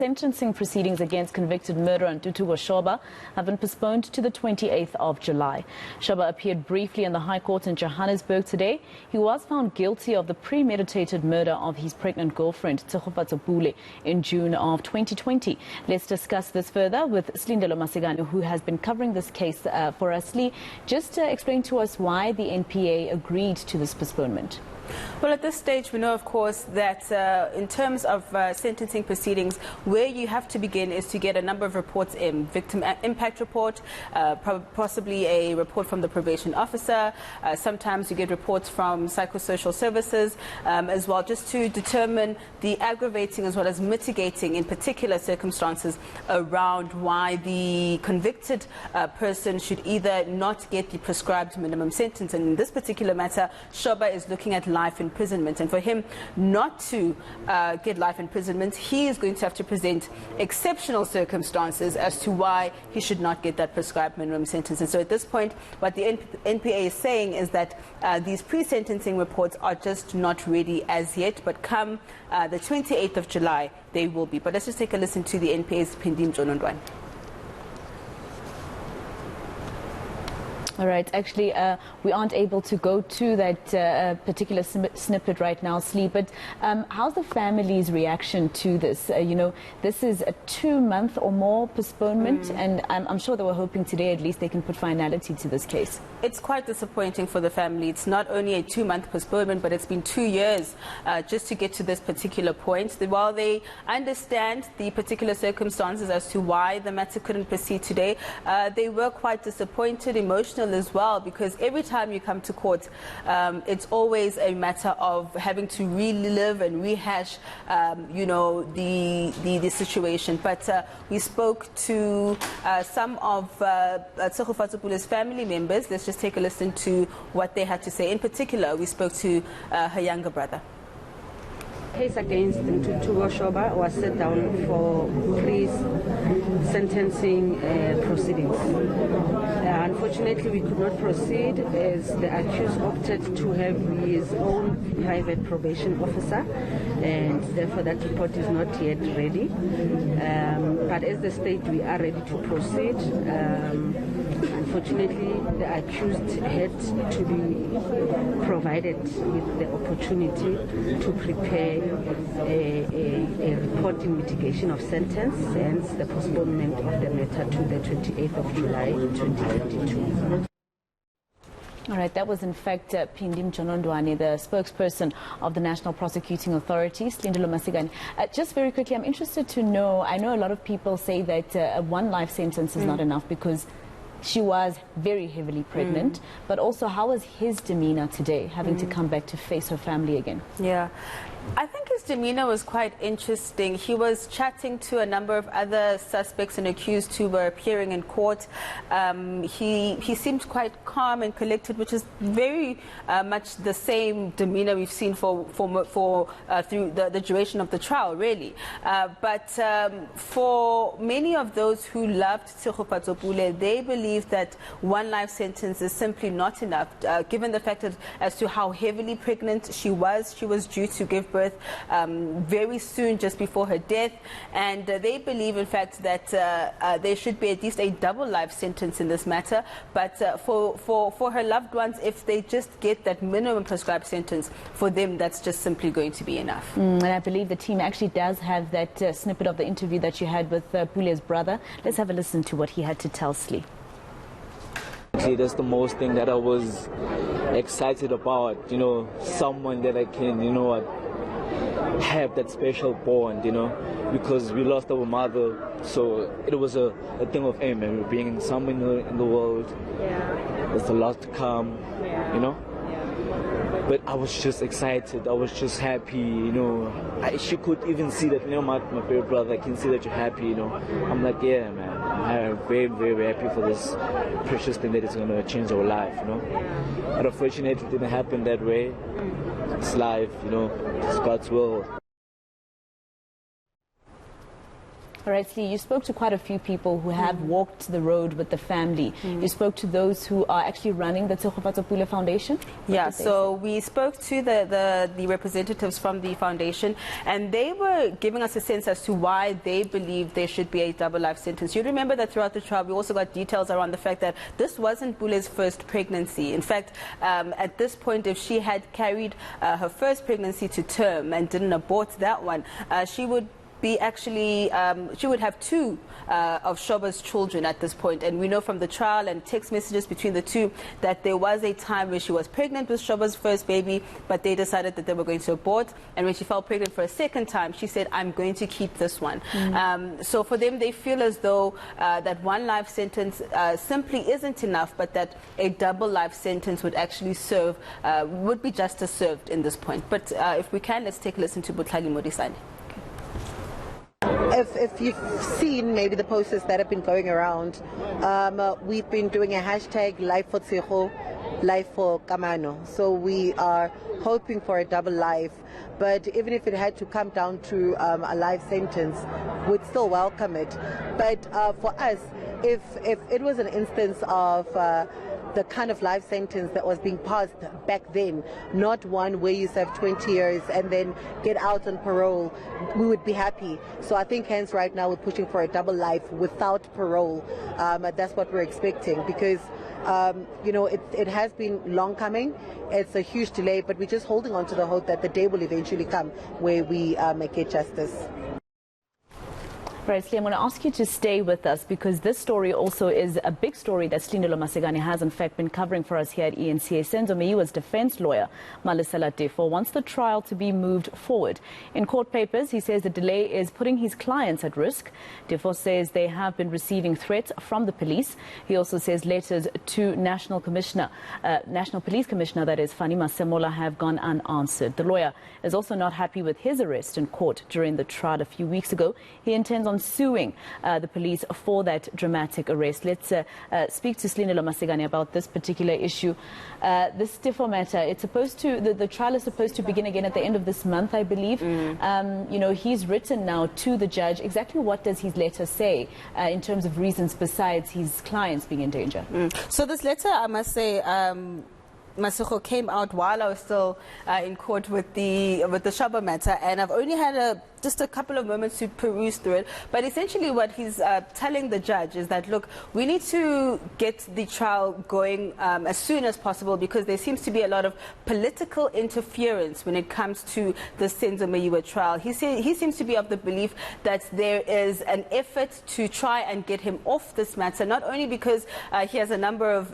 Sentencing proceedings against convicted murderer Ntuthuko Shoba have been postponed to the 28th of July. Shoba appeared briefly in the High Court in Johannesburg today. He was found guilty of the premeditated murder of his pregnant girlfriend, Teffo, in June of 2020. Let's discuss this further with Slindelo Masigane, who has been covering this case for us. Lee, just explain to us why the NPA agreed to this postponement. Well, at this stage, we know, of course, that in terms of sentencing proceedings, where you have to begin is to get a number of reports in. Victim impact report, possibly a report from the probation officer. Sometimes you get reports from psychosocial services as well, just to determine the aggravating as well as mitigating in particular circumstances around why the convicted person should either not get the prescribed minimum sentence. And in this particular matter, Shoba is looking at life imprisonment, and for him not to get life imprisonment, he is going to have to present exceptional circumstances as to why he should not get that prescribed minimum sentence. And so at this point, what the NPA is saying is that these pre-sentencing reports are just not ready as yet, but come the 28th of July, they will be. But let's just take a listen to the NPA's Pindim Jonondwan. All right. Actually, we aren't able to go to that particular snippet right now, Slee. But how's the family's reaction to this? This is a 2-month or more postponement, and I'm sure they were hoping today at least they can put finality to this case. It's quite disappointing for the family. It's not only a 2-month postponement, but it's been 2 years just to get to this particular point. While they understand the particular circumstances as to why the matter couldn't proceed today, they were quite disappointed, emotional as well, because every time you come to court, it's always a matter of having to relive and rehash, the situation. But we spoke to some of Teffo family members. Let's just take a listen to what they had to say. In particular, we spoke to her younger brother. Case against Ntuthuko Shoba was set down for pre-sentencing proceedings. Unfortunately, we could not proceed as the accused opted to have his own private probation officer, and therefore that report is not yet ready. But as the state, we are ready to proceed. Unfortunately, the accused had to be provided with the opportunity to prepare a report in mitigation of sentence, hence the postponement of the matter to the 28th of July 2022. All right, that was in fact Pindim Jonondwane, the spokesperson of the National Prosecuting Authority, Slindelo Masigane. Just very quickly, I'm interested to know, I know a lot of people say that one life sentence is not enough because she was very heavily pregnant, but also how was his demeanor today, having to come back to face her family again? Yeah, I think his demeanor was quite interesting. He was chatting to a number of other suspects and accused who were appearing in court. He seemed quite calm and collected, which is very much the same demeanor we've seen through the duration of the trial, really. But for many of those who loved Teffo, they believe that one life sentence is simply not enough, given the fact that as to how heavily pregnant she was due to give birth very soon, just before her death, and they believe in fact that there should be at least a double life sentence in this matter. But for her loved ones, if they just get that minimum prescribed sentence, for them that's just simply going to be enough. And I believe the team actually does have that snippet of the interview that you had with Pule's brother. Let's have a listen to what he had to tell Slee. That's the most thing that I was excited about, someone that I can, have that special bond, because we lost our mother, so it was a thing of aim, and being somewhere in the world, there's a lot to come, But I was just excited, I was just happy, she could even see that, my favorite brother, I can see that you're happy, I'm like, yeah, man, I'm very, very happy for this precious thing that is going to change our life, But unfortunately, it didn't happen that way. It's life, it's God's will. All right, Slee, you spoke to quite a few people who have walked the road with the family. You spoke to those who are actually running the Tsegofatso Foundation? Yeah, so we spoke to the representatives from the foundation, and they were giving us a sense as to why they believe there should be a double life sentence. You remember that throughout the trial, we also got details around the fact that this wasn't Bule's first pregnancy. In fact, at this point, if she had carried her first pregnancy to term and didn't abort that one, she would be actually, she would have two of Shoba's children at this point. And we know from the trial and text messages between the two that there was a time where she was pregnant with Shoba's first baby, but they decided that they were going to abort. And when she fell pregnant for a second time, she said, I'm going to keep this one. So for them, they feel as though that one life sentence simply isn't enough, but that a double life sentence would actually serve, would be justice served in this point. But if we can, let's take a listen to Butlali Modisane. If you've seen maybe the posters that have been going around, we've been doing a hashtag Life for Tsego, Life for Kamano. So we are hoping for a double life, but even if it had to come down to a life sentence, we'd still welcome it. But for us, if it was an instance of the kind of life sentence that was being passed back then, not one where you serve 20 years and then get out on parole, we would be happy. So I think hence right now we're pushing for a double life without parole. That's what we're expecting, because you know, it has been long coming. It's a huge delay, but we're just holding on to the hope that the day will eventually come where we get justice. Right, Slee, I'm going to ask you to stay with us, because this story also is a big story that Slindelo Masegane has in fact been covering for us here at eNCA. Senzo Meyiwa's defense lawyer, Malesela Teffo, wants the trial to be moved forward. In court papers, he says the delay is putting his clients at risk. Teffo says they have been receiving threats from the police. He also says letters to National Police Commissioner, that is Fani Masemola, have gone unanswered. The lawyer is also not happy with his arrest in court during the trial a few weeks ago. He intends on suing the police for that dramatic arrest. Let's speak to Slindelo Masegane about this particular issue. This Teffo matter, it's supposed to, the trial is supposed to begin again at the end of this month, I believe. You know, he's written now to the judge. Exactly what does his letter say in terms of reasons besides his clients being in danger? So this letter, I must say, Masego, came out while I was still in court with the Shoba matter, and I've only had just a couple of moments to peruse through it. But essentially what he's telling the judge is that, look, we need to get the trial going as soon as possible, because there seems to be a lot of political interference when it comes to the Senzo Meyiwa trial. He seems to be of the belief that there is an effort to try and get him off this matter, not only because he has a number of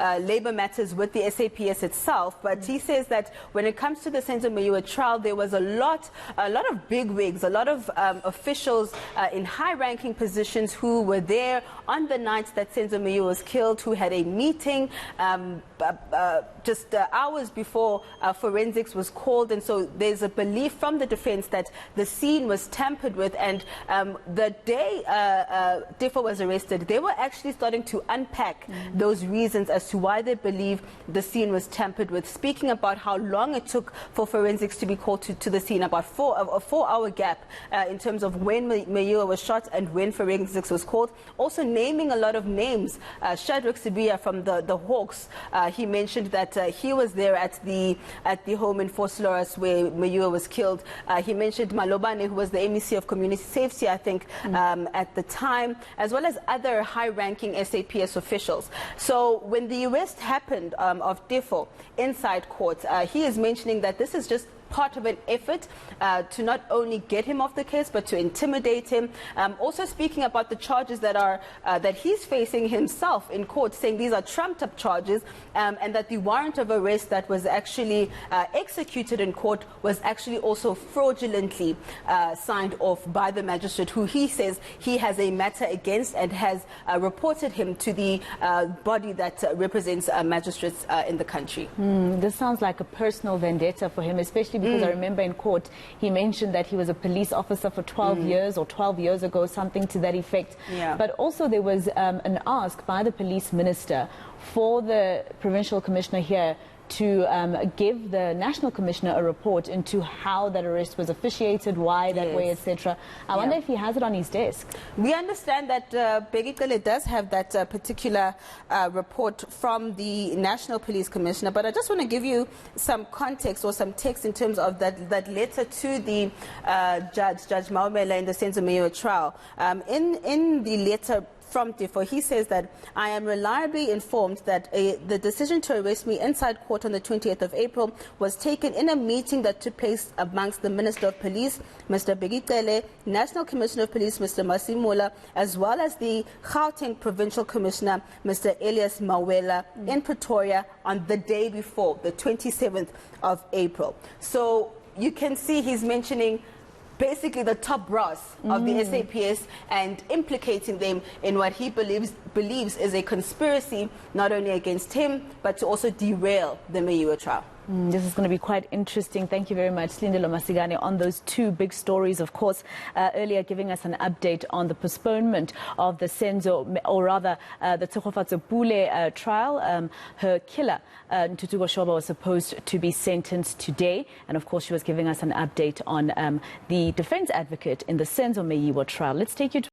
labor matters with the SAPS itself, but he says that when it comes to the Senzo Meyiwa trial, there was a lot of bigwigs, a lot of officials in high-ranking positions who were there on the night that Senzo Meyiwa was killed, who had a meeting just hours before forensics was called. And so there's a belief from the defense that the scene was tampered with. And the day Teffo was arrested, they were actually starting to unpack those reasons as to why they believe the scene was tampered with, speaking about how long it took for forensics to be called to the scene, about a 4-hour gap in terms of when Meyiwa was shot and when forensics was called. Also naming a lot of names. Shadrach Sibiya from the Hawks, he mentioned that he was there at the home in Vosloorus where Meyiwa was killed. He mentioned Malobane, who was the MEC of Community Safety, I think, at the time, as well as other high-ranking SAPS officials. So when the arrest happened of Teffo inside court, he is mentioning that this is just part of an effort to not only get him off the case, but to intimidate him. Also speaking about the charges that he's facing himself in court, saying these are trumped-up charges, and that the warrant of arrest that was actually executed in court was actually also fraudulently signed off by the magistrate, who he says he has a matter against and has reported him to the body that represents magistrates in the country. This sounds like a personal vendetta for him, especially because I remember in court he mentioned that he was a police officer for 12 years, or 12 years ago, something to that effect. Yeah. But also there was an ask by the police minister for the provincial commissioner here to give the National Commissioner a report into how that arrest was officiated, why that way, etc. I wonder if he has it on his desk. We understand that Begitele does have that particular report from the National Police Commissioner, but I just want to give you some context or some text in terms of that letter to the Judge Malesela in the Senzo Meyiwa trial. In the letter from Teffo, he says that I am reliably informed that the decision to arrest me inside court on the 28th of April was taken in a meeting that took place amongst the Minister of Police, Mr. Begitele, National Commissioner of Police, Mr. Masimola, as well as the Gauteng Provincial Commissioner, Mr. Elias Mawela, in Pretoria on the day before, the 27th of April. So you can see he's mentioning basically the top brass of the SAPS and implicating them in what he believes is a conspiracy, not only against him, but to also derail the Meyiwa trial. This is going to be quite interesting. Thank you very much, Slindelo Masigane, on those two big stories. Of course, earlier giving us an update on the postponement of the Senzo, or rather the Tsegofatso Pule trial. Her killer, Ntutuko Shoba, was supposed to be sentenced today. And of course, she was giving us an update on the defense advocate in the Senzo Meyiwa trial. Let's take you to